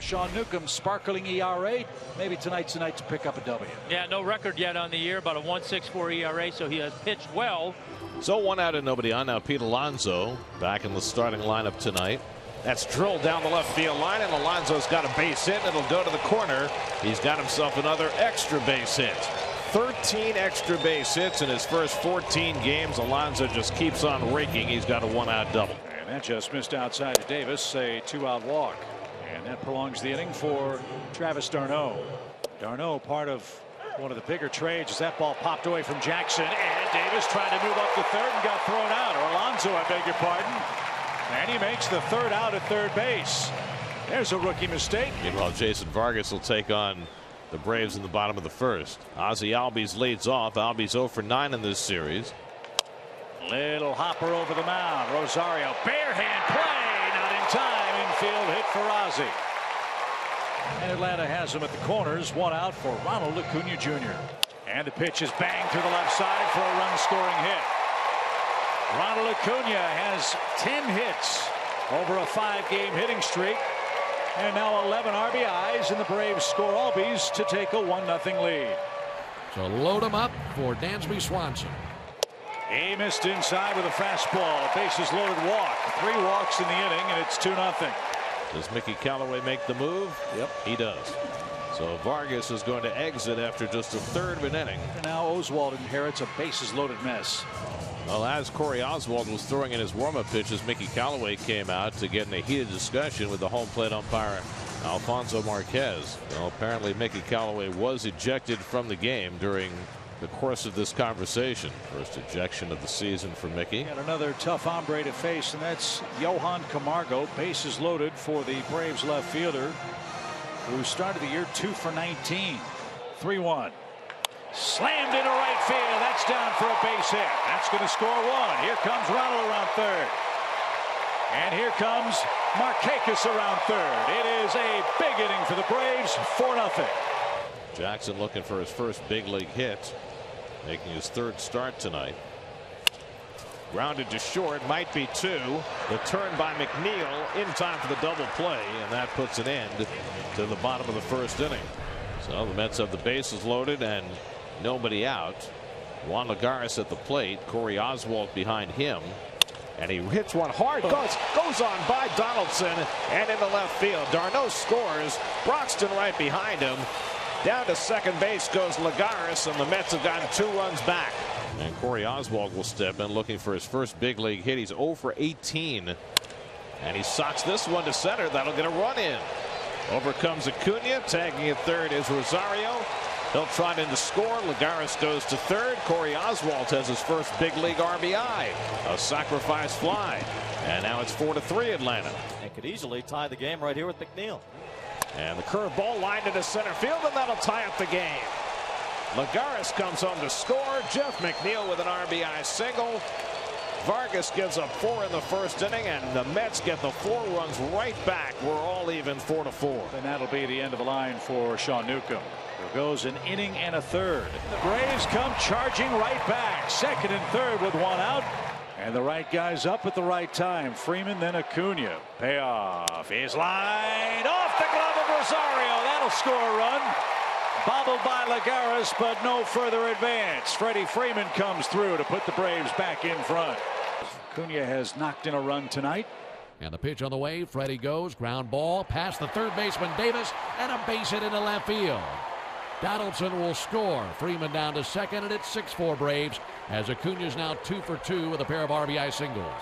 Sean Newcomb's sparkling ERA. Maybe tonight's the night to pick up a W. Yeah, no record yet on the year, about a 1.64 ERA, so he has pitched well. So 1 out and nobody on. Now Pete Alonso back in the starting lineup tonight. That's drilled down the left field line, and Alonso's got a base hit. It'll go to the corner. He's got himself another extra base hit. 13 extra base hits in his first 14 games. Alonso just keeps on raking. He's got a 1-out double. And that just missed outside to Davis, a 2-out walk. And that prolongs the inning for Travis d'Arnaud. d'Arnaud, part of one of the bigger trades, as that ball popped away from Jackson. And Davis trying to move up to third and got thrown out. Or Alonso, I beg your pardon. And he makes the third out at third base. There's a rookie mistake. Meanwhile, Jason Vargas will take on the Braves in the bottom of the first. Ozzie Albies leads off. Albies 0 for 9 in this series. Little hopper over the mound. Rosario, bare hand play, not in time. Infield hit for Ozzie. And Atlanta has him at the corners. 1 out for Ronald Acuna Jr. And the pitch is banged to the left side for a run-scoring hit. Ronald Acuna has 10 hits over a 5-game hitting streak. And now 11 RBIs, and the Braves score Albies to take a 1-0 lead. So load him up for Dansby Swanson. He missed inside with a fastball. Bases loaded walk. 3 walks in the inning, and it's 2-0. Does Mickey Callaway make the move? Yep. He does. So Vargas is going to exit after just a third of an inning. And now Oswald inherits a bases loaded mess. Well, as Corey Oswald was throwing in his warm-up pitches, Mickey Callaway came out to get in a heated discussion with the home plate umpire Alfonso Marquez. Well, apparently Mickey Callaway was ejected from the game during the course of this conversation. First ejection of the season for Mickey. And another tough hombre to face, and that's Johan Camargo. Bases loaded for the Braves left fielder, who started the year 2 for 19. 3-1. Slammed into right field. That's down for a base hit. That's going to score 1. Here comes Ronald around third. And here comes Markakis around third. It is a big inning for the Braves. 4-0. Jackson looking for his first big league hit, making his third start tonight. Grounded to short, might be 2. The turn by McNeil in time for the double play, and that puts an end to the bottom of the first inning. So the Mets have the bases loaded and nobody out. Juan Lagares at the plate. Corey Oswald behind him. And he hits one hard. Goes on by Donaldson and into left field. d'Arnaud scores. Broxton right behind him. Down to second base goes Lagares, and the Mets have gotten 2 runs back. And Corey Oswald will step in looking for his first big league hit. He's 0 for 18. And he socks this one to center. That'll get a run in. Over comes Acuna. Tagging at third is Rosario. He'll trot in to score. Lagares goes to third. Corey Oswald has his first big league RBI. A sacrifice fly. And now it's 4-3 Atlanta. And could easily tie the game right here with McNeil. And the curveball lined into center field, and that'll tie up the game. Lagares comes home to score. Jeff McNeil with an RBI single. Vargas gives up 4 in the first inning, and the Mets get the 4 runs right back. We're all even 4-4. And that'll be the end of the line for Sean Newcomb. There goes an inning and a third. The Braves come charging right back. Second and third with 1 out. And the right guy's up at the right time. Freeman, then Acuna. Payoff is lined off the glove of Rosario. That'll score a run. Bobbled by Lagares, but no further advance. Freddie Freeman comes through to put the Braves back in front. Acuna has knocked in a run tonight. And the pitch on the way. Freddie goes. Ground ball past the third baseman Davis, and a base hit into left field. Donaldson will score. Freeman down to second, and it's 6-4 Braves, as Acuna's now 2 for 2 with a pair of RBI singles.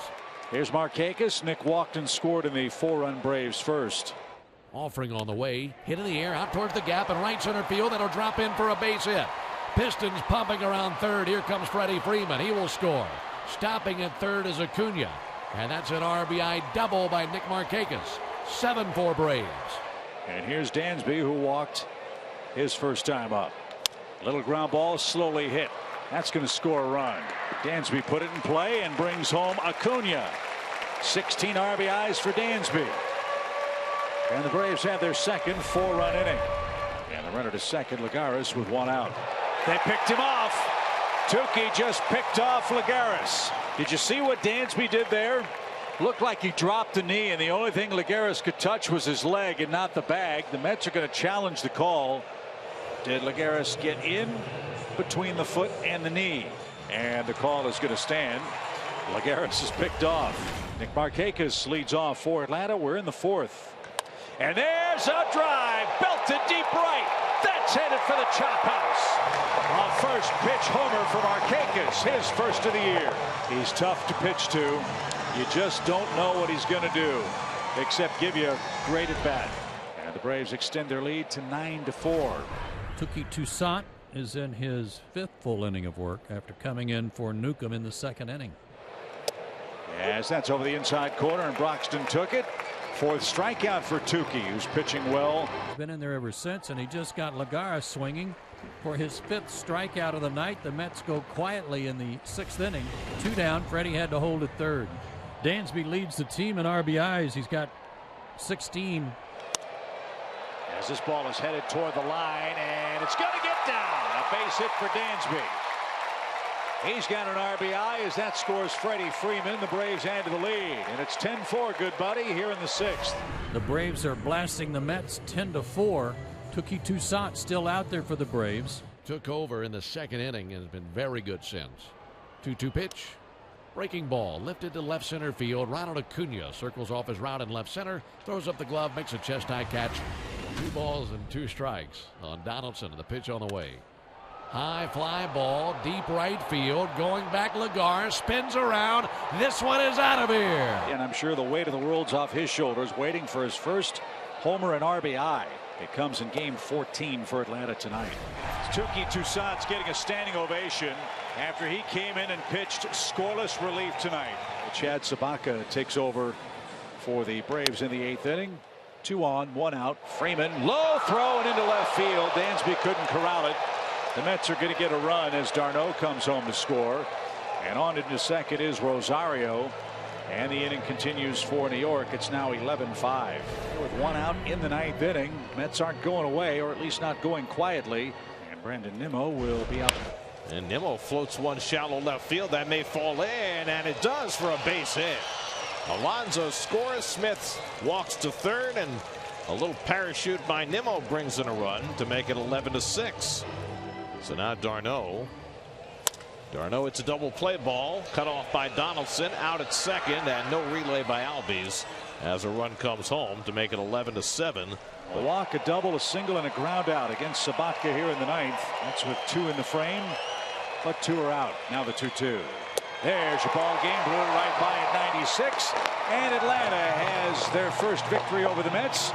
Here's Markakis. Nick walked and scored in the 4-run Braves first. Offering on the way. Hit in the air out towards the gap in right center field. That'll drop in for a base hit. Pistons pumping around third. Here comes Freddie Freeman. He will score. Stopping at third is Acuna. And that's an RBI double by Nick Markakis. 7-4 Braves. And here's Dansby, who walked his first time up. Little ground ball slowly hit. That's going to score a run. Dansby put it in play and brings home Acuna. 16 RBIs for Dansby. And the Braves have their second 4-run inning. And the runner to second, Lagares, with 1 out. They picked him off. Tukey just picked off Lagares. Did you see what Dansby did there? Looked like he dropped the knee, and the only thing Lagares could touch was his leg and not the bag. The Mets are going to challenge the call. Did Lagares get in between the foot and the knee? And the call is going to stand. Lagares is picked off. Nick Markakis leads off for Atlanta. We're in the fourth. And there's a drive, belted deep right. That's headed for the chop house. A first pitch homer for Markakis, his first of the year. He's tough to pitch to. You just don't know what he's going to do, except give you a great at bat. And the Braves extend their lead to 9-4. Touki Toussaint is in his 5th full inning of work after coming in for Newcomb in the 2nd inning. As that's over the inside corner, and Broxton took it. 4th strikeout for Touki, who's pitching well. Been in there ever since, and he just got Lagares swinging for his 5th strikeout of the night. The Mets go quietly in the 6th inning. 2 down. Freddie had to hold at 3rd. Dansby leads the team in RBIs. He's got 16. As this ball is headed toward the line, and it's going to get down. A base hit for Dansby. He's got an RBI as that scores Freddie Freeman. The Braves add to the lead, and it's 10-4, good buddy, here in the 6th. The Braves are blasting the Mets 10-4. Touki Toussaint still out there for the Braves. Took over in the 2nd inning and has been very good since. 2-2 pitch. Breaking ball lifted to left center field. Ronald Acuna circles off his route in left center. Throws up the glove, makes a chest high catch. 2 balls and 2 strikes on Donaldson. The pitch on the way. High fly ball, deep right field. Going back, Lagares spins around. This one is out of here. And I'm sure the weight of the world's off his shoulders, waiting for his first homer and RBI. It comes in game 14 for Atlanta tonight. Touki Toussaint's getting a standing ovation after he came in and pitched scoreless relief tonight. Chad Sabaka takes over for the Braves in the 8th inning. 2 on, 1 out. Freeman, low throw and into left field. Dansby couldn't corral it. The Mets are going to get a run as d'Arnaud comes home to score. And on into second is Rosario. And the inning continues for New York. It's now 11-5. With 1 out in the 9th inning. Mets aren't going away, or at least not going quietly. And Brandon Nimmo will be up. And Nimmo floats one shallow left field. That may fall in, and it does for a base hit. Alonso scores. Smith walks to 3rd, and a little parachute by Nimmo brings in a run to make it 11-6. So now d'Arnaud, it's a double play ball, cut off by Donaldson, out at 2nd, and no relay by Albies as a run comes home to make it 11-7. A walk, a double, a single, and a ground out against Sabatka here in the 9th. That's with 2 in the frame, but 2 are out. Now the 2-2. There's your ball game. Blew it right by at 96, and Atlanta has their first victory over the Mets.